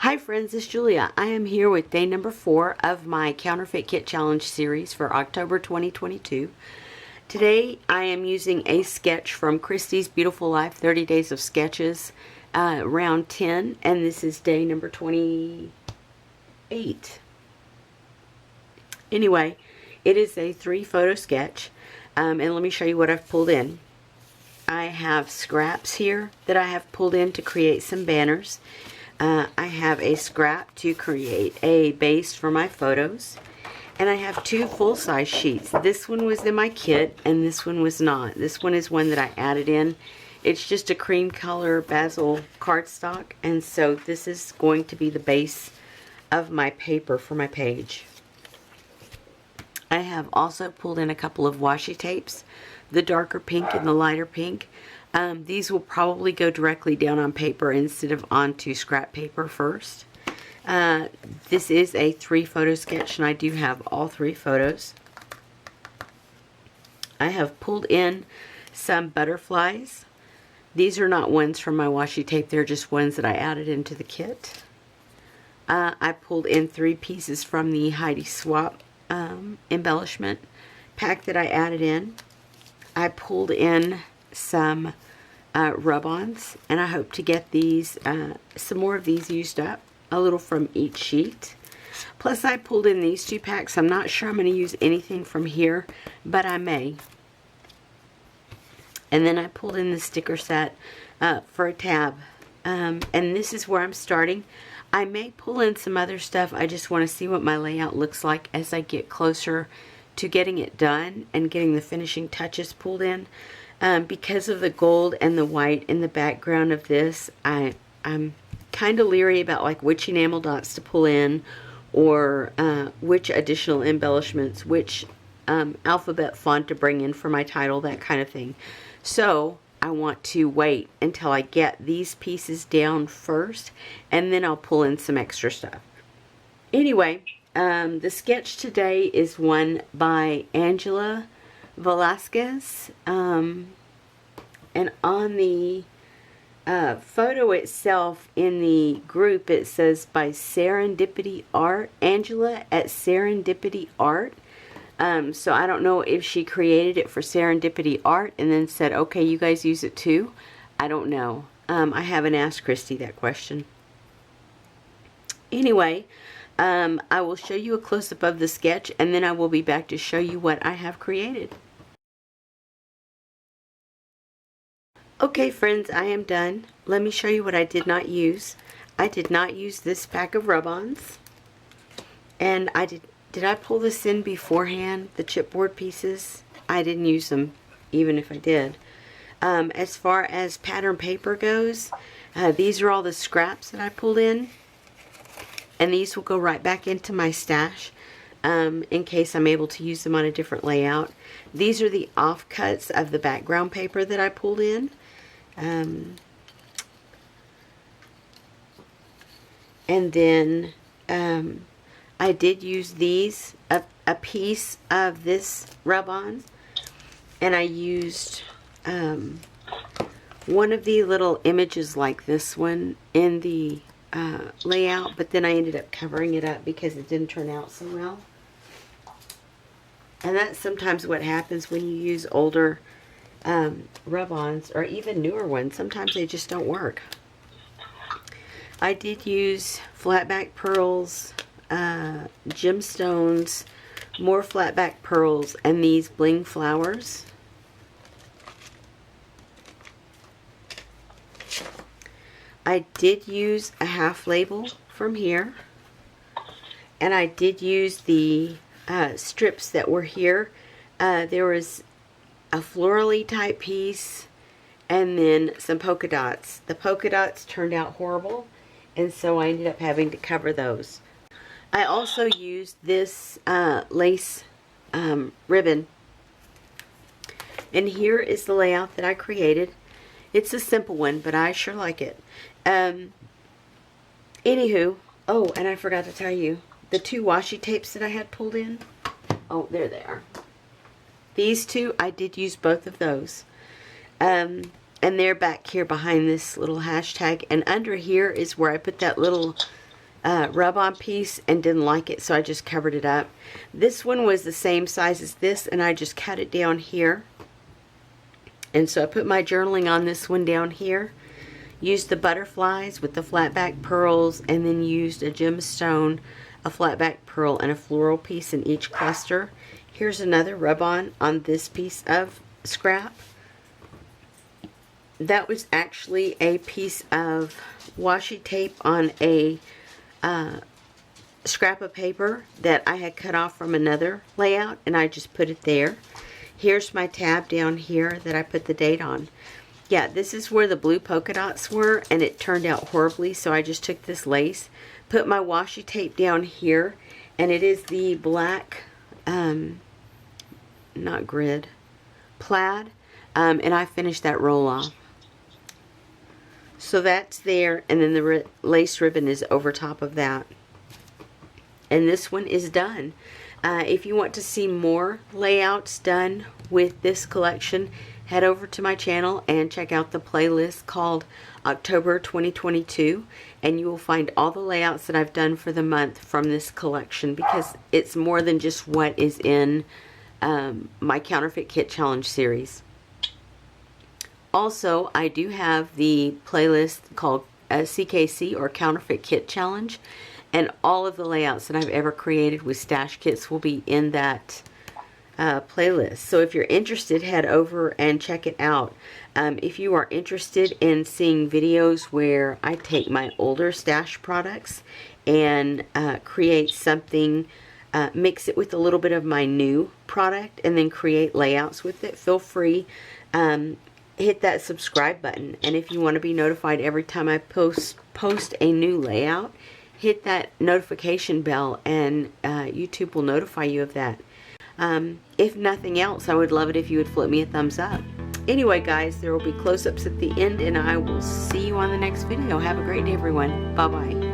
Hi friends, it's Julia. I am here with day number 4 of my Counterfeit Kit Challenge series for October 2022. Today I am using a sketch from Christie's Beautiful Life 30 Days of Sketches, round 10, and this is day number 28. Anyway, it is a 3-photo sketch, and let me show you what I've pulled in. I have scraps here that I have pulled in to create some banners. I have a scrap to create a base for my photos, and I have 2 full-size sheets. This one was in my kit and this one was not. This one is one that I added in. It's just a cream color basil cardstock, and so this is going to be the base of my paper for my page. I have also pulled in a couple of washi tapes, the darker pink and the lighter pink. These will probably go directly down on paper instead of onto scrap paper first. This is a 3-photo sketch, and I do have all 3 photos. I have pulled in some butterflies. These are not ones from my washi tape, they're just ones that I added into the kit. I pulled in 3 pieces from the Heidi Swap embellishment pack that I added in. I pulled in some rub-ons, and I hope to get these some more of these used up, a little from each sheet. Plus I pulled in these 2 packs. I'm not sure I'm going to use anything from here, but I may. And then I pulled in the sticker set for a tab, and this is where I'm starting. I may pull in some other stuff. I just want to see what my layout looks like as I get closer to getting it done and getting the finishing touches pulled in. Because of the gold and the white in the background of this, I'm kind of leery about like which enamel dots to pull in, or which additional embellishments, which alphabet font to bring in for my title, that kind of thing. So I want to wait until I get these pieces down first, and then I'll pull in some extra stuff. Anyway, the sketch today is one by Angela Velasquez, and on the photo itself in the group it says by Serendipity Art, Angela at Serendipity Art. So I don't know if she created it for Serendipity Art and then said, okay, you guys use it too. I don't know. I haven't asked Christy that question. Anyway, I will show you a close-up of the sketch, and then I will be back to show you what I have created. Okay friends, I am done. Let me show you what I did not use. I did not use this pack of rub-ons. And did I pull this in beforehand, the chipboard pieces? I didn't use them, even if I did. As far as pattern paper goes, these are all the scraps that I pulled in. And these will go right back into my stash in case I'm able to use them on a different layout. These are the offcuts of the background paper that I pulled in. And then I did use these, a piece of this rub-on, and I used one of the little images like this one in the layout, but then I ended up covering it up because it didn't turn out so well. And that's sometimes what happens when you use older rub-ons, or even newer ones. Sometimes they just don't work. I did use flatback pearls, gemstones, more flatback pearls, and these bling flowers. I did use a half label from here, and I did use the strips that were here. There was a florally type piece and then some polka dots. The polka dots turned out horrible, and so I ended up having to cover those. I also used this lace ribbon, and here is the layout that I created. It's a simple one, but I sure like it. Anywho, oh, and I forgot to tell you, the 2 washi tapes that I had pulled in, oh, there they are. These 2, I did use both of those. And they're back here behind this little hashtag, and under here is where I put that little rub-on piece and didn't like it, so I just covered it up. This one was the same size as this, and I just cut it down here. And so I put my journaling on this one down here. Used the butterflies with the flat back pearls, and then used a gemstone, a flat back pearl, and a floral piece in each cluster. Here's another rub-on on this piece of scrap. That was actually a piece of washi tape on a scrap of paper that I had cut off from another layout, and I just put it there. Here's my tab down here that I put the date on. Yeah, this is where the blue polka dots were, and it turned out horribly, so I just took this lace, put my washi tape down here, and it is the black, not grid, plaid, and I finished that roll off. So that's there, and then the lace ribbon is over top of that. And this one is done. If you want to see more layouts done with this collection, head over to my channel and check out the playlist called October 2022, and you will find all the layouts that I've done for the month from this collection, because it's more than just what is in my Counterfeit Kit Challenge series. Also, I do have the playlist called CKC, or Counterfeit Kit Challenge, and all of the layouts that I've ever created with stash kits will be in that playlist. So if you're interested, head over and check it out. If you are interested in seeing videos where I take my older stash products and create something, mix it with a little bit of my new product, and then create layouts with it, feel free. Hit that subscribe button, and if you want to be notified every time I post a new layout, hit that notification bell, and YouTube will notify you of that. If nothing else, I would love it if you would flip me a thumbs up. Anyway, guys, there will be close-ups at the end, and I will see you on the next video. Have a great day, everyone. Bye-bye.